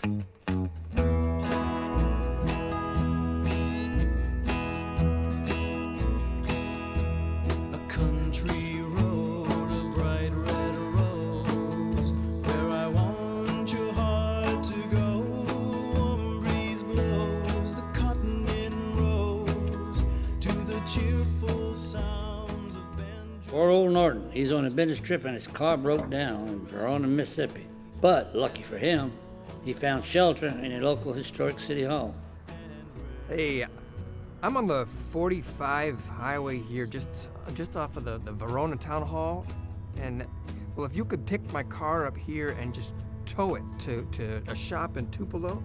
Country road, a bright red rose, where I want your heart to go. Warm breeze blows the cotton in rows to the cheerful sounds of banjo. Poor old Norton, he's on a business trip and his car broke down in Verona, Mississippi. But lucky for him, he found shelter in a local historic city hall. Hey, I'm on the 45 highway here, just off of the Verona Town Hall. And, well, if you could pick my car up here and just tow it to a shop in Tupelo,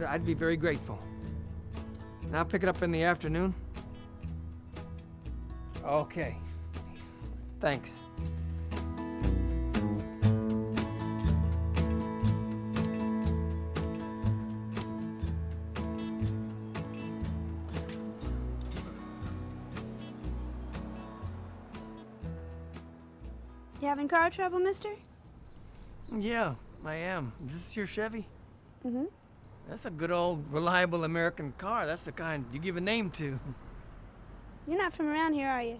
I'd be very grateful. And I'll pick it up in the afternoon. Okay. Thanks. You having car trouble, mister? Yeah, I am. Is this your Chevy? Mm-hmm. That's a good old, reliable American car. That's the kind you give a name to. You're not from around here, are you?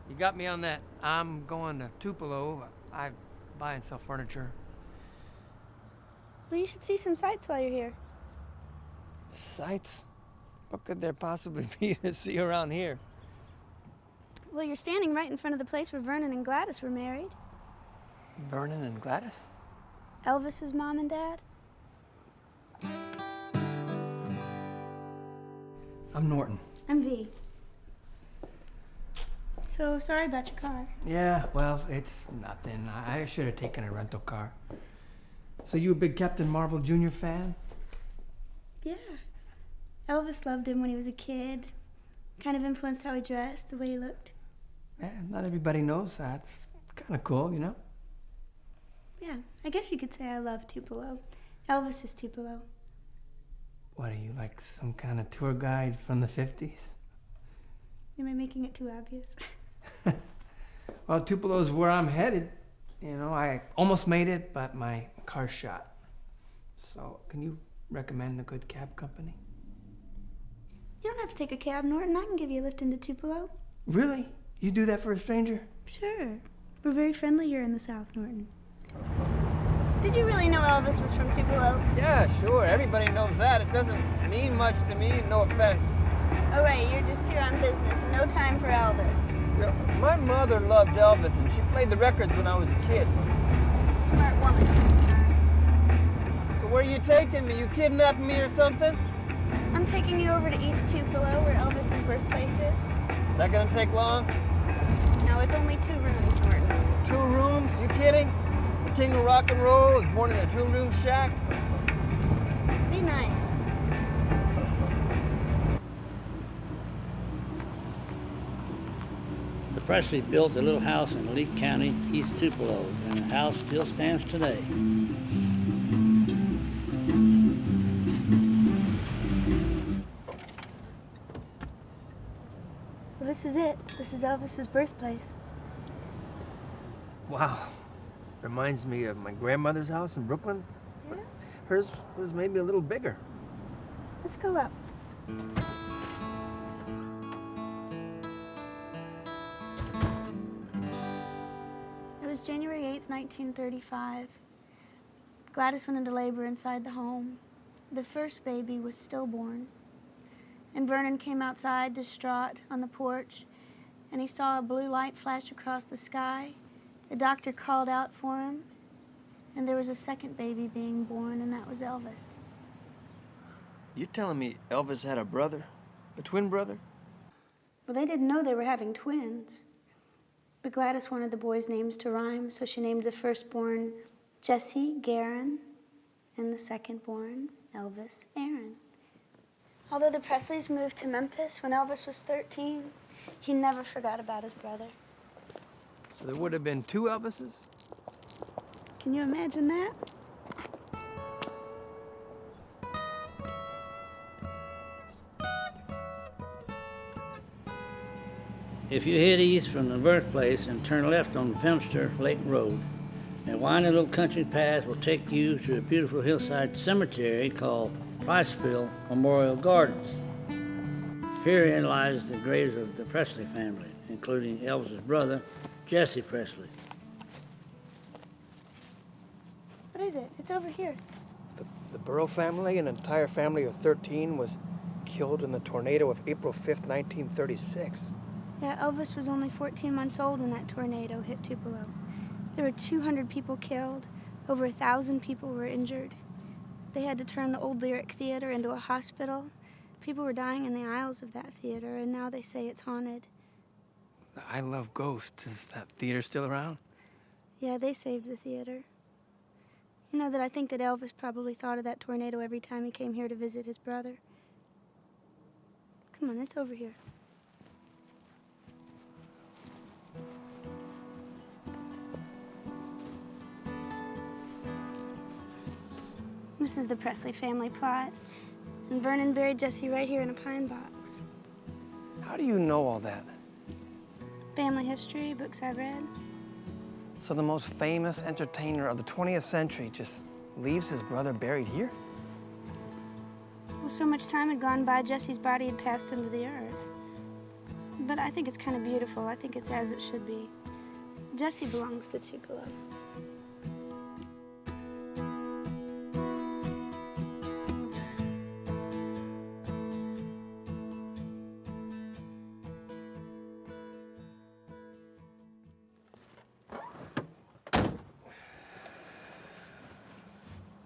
You got me on that. I'm going to Tupelo. I buy and sell furniture. Well, you should see some sights while you're here. Sights? What could there possibly be to see around here? Well, you're standing right in front of the place where Vernon and Gladys were married. Vernon and Gladys? Elvis's mom and dad. I'm Norton. I'm V. So sorry about your car. Yeah, well, it's nothing. I should have taken a rental car. So you a big Captain Marvel Jr. fan? Yeah. Elvis loved him when he was a kid. Kind of influenced how he dressed, the way he looked. Yeah, not everybody knows that. It's kind of cool, you know? Yeah, I guess you could say I love Tupelo. Elvis is Tupelo. What are you, like some kind of tour guide from the 50s? Am I making it too obvious? Well, Tupelo's where I'm headed. You know, I almost made it, but my car's shot. So, can you recommend a good cab company? You don't have to take a cab, Norton. I can give you a lift into Tupelo. Really? You do that for a stranger? Sure. We're very friendly here in the South, Norton. Did you really know Elvis was from Tupelo? Yeah, sure. Everybody knows that. It doesn't mean much to me, no offense. Oh, right. You're just here on business and no time for Elvis. Yeah, my mother loved Elvis, and she played the records when I was a kid. Smart woman. So where are you taking me? You kidnapping me or something? I'm taking you over to East Tupelo, where Elvis's birthplace is. That gonna take long? No, it's only 2 rooms, Norton. 2 rooms? You kidding? The king of rock and roll is born in a 2-room shack? Be nice. The Presley built a little house in Leake County, East Tupelo, and the house still stands today. Well, this is it. This is Elvis's birthplace. Wow. Reminds me of my grandmother's house in Brooklyn. Yeah? Hers was maybe a little bigger. Let's go up. It was January 8th, 1935. Gladys went into labor inside the home. The first baby was stillborn. And Vernon came outside, distraught, on the porch, and he saw a blue light flash across the sky. The doctor called out for him, and there was a second baby being born, and that was Elvis. You telling me Elvis had a brother? A twin brother? Well, they didn't know they were having twins. But Gladys wanted the boys' names to rhyme, so she named the firstborn Jesse Garin, and the secondborn Elvis Aaron. Although the Presleys moved to Memphis when Elvis was 13, he never forgot about his brother. So there would have been 2 Elvises? Can you imagine that? If you head east from the birthplace and turn left on Femster Lake Road, A winding little country path will take you to a beautiful hillside cemetery called Priceville Memorial Gardens. Herein lies the graves of the Presley family, including Elvis's brother, Jesse Presley. What is it? It's over here. The Burrow family, an entire family of 13, was killed in the tornado of April 5th, 1936. Yeah, Elvis was only 14 months old when that tornado hit Tupelo. There were 200 people killed. Over 1,000 people were injured. They had to turn the old Lyric Theater into a hospital. People were dying in the aisles of that theater, and now they say it's haunted. I Love Ghosts. Is that theater still around? Yeah, they saved the theater. You know that I think that Elvis probably thought of that tornado every time he came here to visit his brother. Come on, it's over here. This is the Presley family plot. And Vernon buried Jesse right here in a pine box. How do you know all that? Family history, books I read. So the most famous entertainer of the 20th century just leaves his brother buried here? Well, so much time had gone by, Jesse's body had passed into the earth. But I think it's kind of beautiful. I think it's as it should be. Jesse belongs to Tupelo.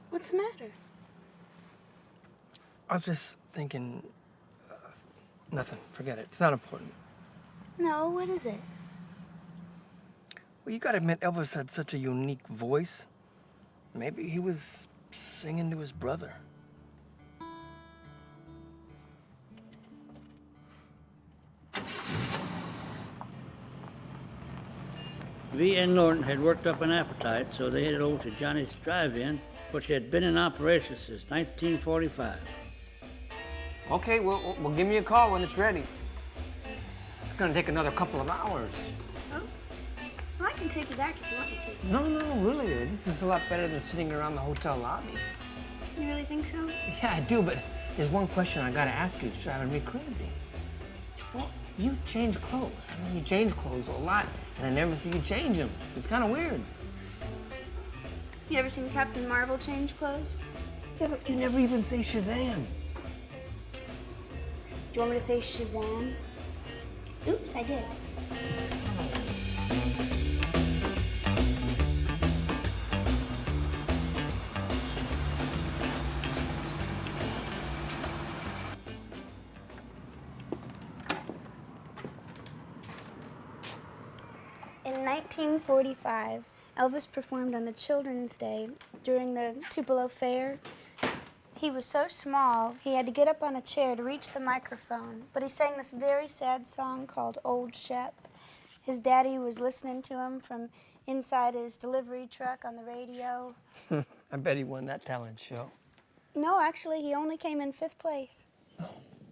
What's the matter? I was just thinking, nothing, forget it. It's not important. No, what is it? Well, you gotta admit, Elvis had such a unique voice. Maybe he was singing to his brother. V. and Norton had worked up an appetite, so they headed over to Johnny's Drive-In, which had been in operation since 1945. Okay, well, give me a call when it's ready. It's gonna take another couple of hours. Oh? Well, I can take you back if you want me to. No, really. This is a lot better than sitting around the hotel lobby. You really think so? Yeah, I do, but there's one question I gotta ask you. It's driving me crazy. Well, you change clothes. I mean, you change clothes a lot, and I never see you change them. It's kind of weird. You ever seen Captain Marvel change clothes? Yeah, but you never even say Shazam. Do you want me to say Shazam? Oops, I did. In 1945, Elvis performed on the Children's Day during the Tupelo Fair. He was so small, he had to get up on a chair to reach the microphone, but he sang this very sad song called Old Shep. His daddy was listening to him from inside his delivery truck on the radio. I bet he won that talent show. No, actually, he only came in 5th place.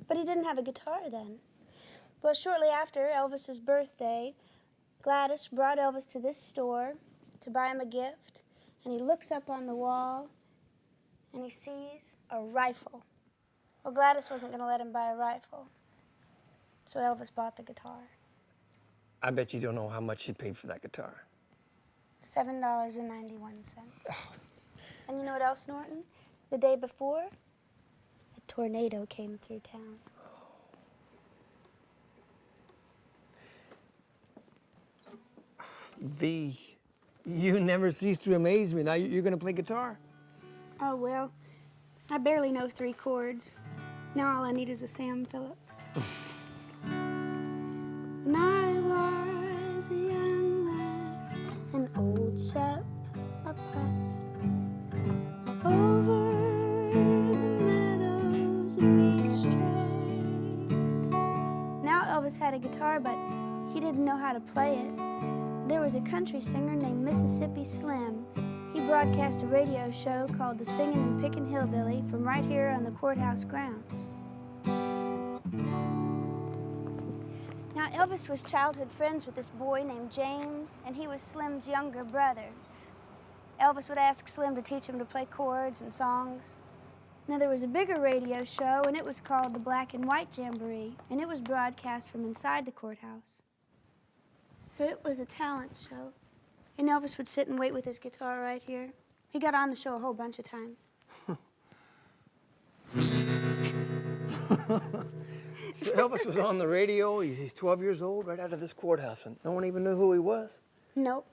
But he didn't have a guitar then. Well, shortly after Elvis's birthday, Gladys brought Elvis to this store to buy him a gift, and he looks up on the wall and he sees a rifle. Well, Gladys wasn't going to let him buy a rifle, so Elvis bought the guitar. I bet you don't know how much she paid for that guitar. $7.91. And you know what else, Norton? The day before, a tornado came through town. V, you never cease to amaze me. Now you're gonna play guitar? Oh, well, I barely know 3 chords. Now all I need is a Sam Phillips. When I was a young lass, an old chap, a pup, over the meadows we strayed. Now Elvis had a guitar, but he didn't know how to play it. There was a country singer named Mississippi Slim. He broadcast a radio show called The Singin' and Pickin' Hillbilly from right here on the courthouse grounds. Now, Elvis was childhood friends with this boy named James, and he was Slim's younger brother. Elvis would ask Slim to teach him to play chords and songs. Now, there was a bigger radio show, and it was called the Black and White Jamboree, and it was broadcast from inside the courthouse. So it was a talent show. And Elvis would sit and wait with his guitar right here. He got on the show a whole bunch of times. So Elvis was on the radio. He's 12 years old, right out of this courthouse, and no one even knew who he was. Nope.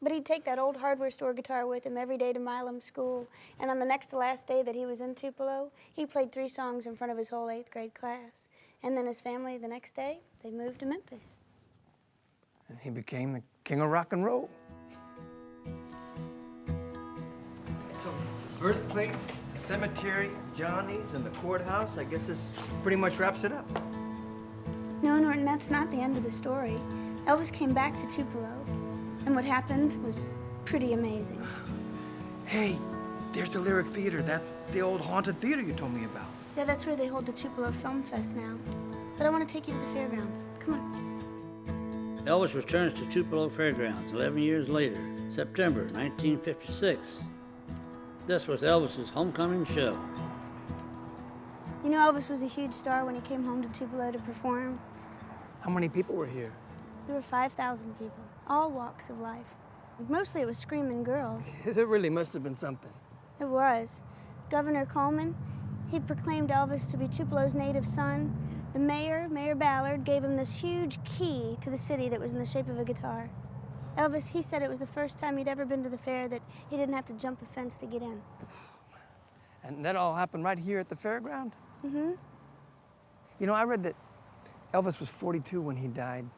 But he'd take that old hardware store guitar with him every day to Milam School. And on the next to last day that he was in Tupelo, he played 3 songs in front of his whole 8th grade class. And then his family, the next day, they moved to Memphis. And he became the king of rock and roll. So, birthplace, cemetery, Johnny's, and the courthouse, I guess this pretty much wraps it up. No, Norton, that's not the end of the story. Elvis came back to Tupelo, and what happened was pretty amazing. Hey, there's the Lyric Theater. That's the old haunted theater you told me about. Yeah, that's where they hold the Tupelo Film Fest now. But I want to take you to the fairgrounds. Come on. Elvis returns to Tupelo Fairgrounds 11 years later, September 1956. This was Elvis's homecoming show. You know, Elvis was a huge star when he came home to Tupelo to perform. How many people were here? There were 5,000 people, all walks of life. Mostly it was screaming girls. It really must have been something. It was. Governor Coleman, he proclaimed Elvis to be Tupelo's native son. The mayor, Mayor Ballard, gave him this huge key to the city that was in the shape of a guitar. Elvis, he said it was the first time he'd ever been to the fair that he didn't have to jump the fence to get in. And that all happened right here at the fairground? Mm-hmm. You know, I read that Elvis was 42 when he died.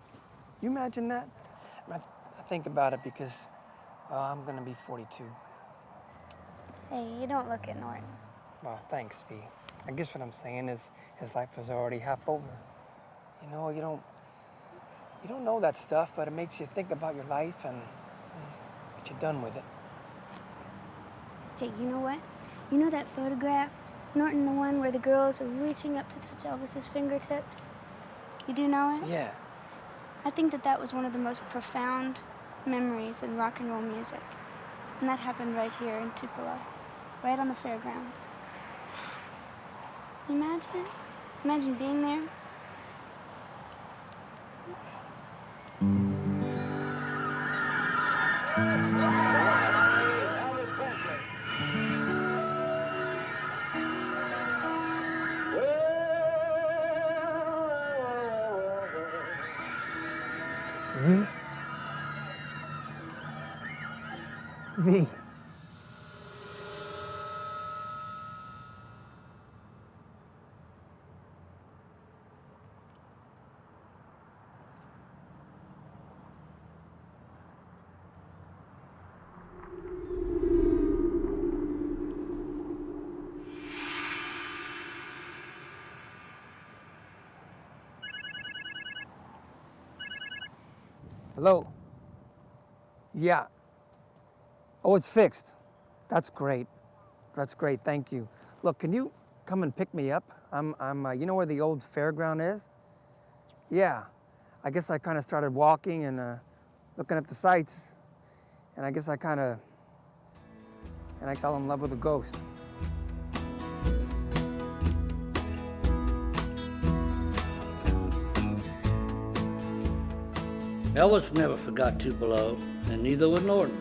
You imagine that? I think about it because, well, I'm gonna be 42. Hey, you don't look it, Norton. Well, thanks, V. I guess what I'm saying is his life was already half over. You know, you don't know that stuff, but it makes you think about your life and what you're done with it. Hey, you know what? You know that photograph? Norton, the one where the girls are reaching up to touch Elvis's fingertips? You do know it? Yeah. I think that was one of the most profound memories in rock and roll music. And that happened right here in Tupelo, right on the fairgrounds. Imagine it. Imagine being there. V? V. Hello? Yeah. Oh, it's fixed. That's great. That's great, thank you. Look, can you come and pick me up? You know where the old fairground is? Yeah. I guess I kind of started walking and looking at the sights, and I guess I fell in love with a ghost. Elvis never forgot Tupelo, and neither would Norton.